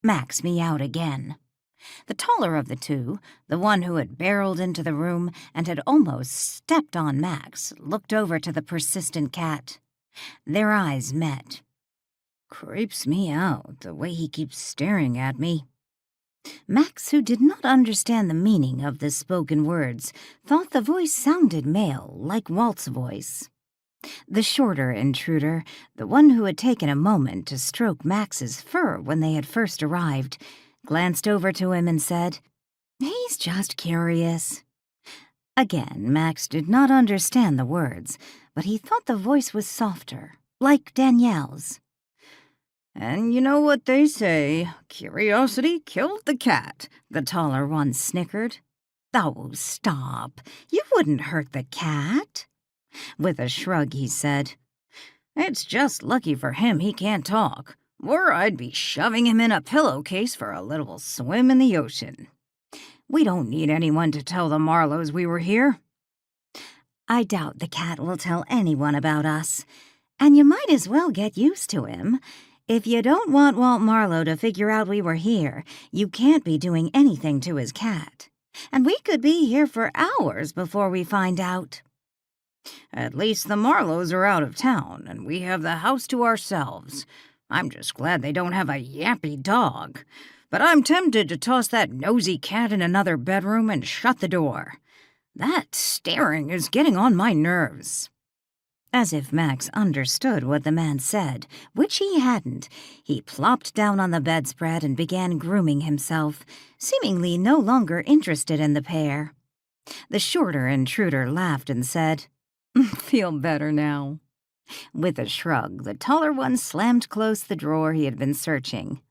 Max meowed again. The taller of the two, the one who had barreled into the room and had almost stepped on Max, looked over to the persistent cat. Their eyes met. "Creeps me out, the way he keeps staring at me." Max, who did not understand the meaning of the spoken words, thought the voice sounded male, like Walt's voice. The shorter intruder, the one who had taken a moment to stroke Max's fur when they had first arrived, glanced over to him and said, "He's just curious." Again, Max did not understand the words, but he thought the voice was softer, like Danielle's. "And you know what they say, curiosity killed the cat," the taller one snickered. "Oh, stop. You wouldn't hurt the cat." With a shrug, he said, "It's just lucky for him he can't talk, or I'd be shoving him in a pillowcase for a little swim in the ocean. We don't need anyone to tell the Marlows we were here." "I doubt the cat will tell anyone about us, and you might as well get used to him. If you don't want Walt Marlow to figure out we were here, you can't be doing anything to his cat. And we could be here for hours before we find out." "At least the Marlows are out of town, and we have the house to ourselves. I'm just glad they don't have a yappy dog. But I'm tempted to toss that nosy cat in another bedroom and shut the door. That staring is getting on my nerves." As if Max understood what the man said, which he hadn't, he plopped down on the bedspread and began grooming himself, seemingly no longer interested in the pair. The shorter intruder laughed and said, "Feel better now." With a shrug, the taller one slammed close the drawer he had been searching.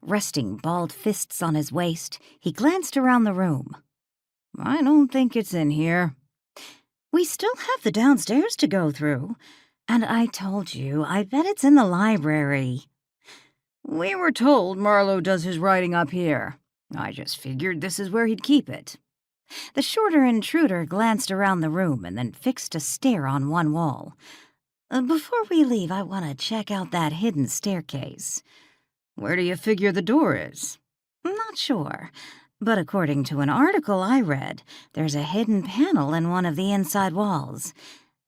Resting balled fists on his waist, he glanced around the room. "I don't think it's in here." "We still have the downstairs to go through. And I told you, I bet it's in the library." "We were told Marlow does his writing up here. I just figured this is where he'd keep it." The shorter intruder glanced around the room and then fixed a stare on one wall. "Before we leave, I want to check out that hidden staircase." "Where do you figure the door is?" "Not sure. But according to an article I read, there's a hidden panel in one of the inside walls.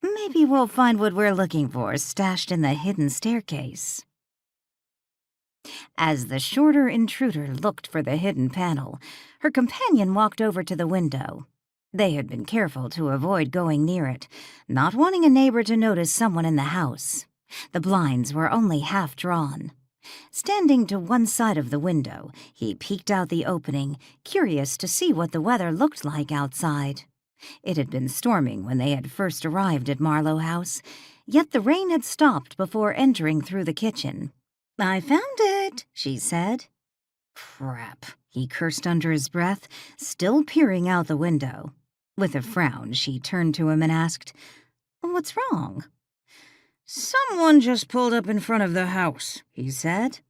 Maybe we'll find what we're looking for stashed in the hidden staircase." As the shorter intruder looked for the hidden panel, her companion walked over to the window. They had been careful to avoid going near it, not wanting a neighbor to notice someone in the house. The blinds were only half drawn. Standing to one side of the window, he peeked out the opening, curious to see what the weather looked like outside. It had been storming when they had first arrived at Marlow House, yet the rain had stopped before entering through the kitchen. "I found it," she said. "Crap," he cursed under his breath, still peering out the window. With a frown, she turned to him and asked, "What's wrong?" "Someone just pulled up in front of the house," he said.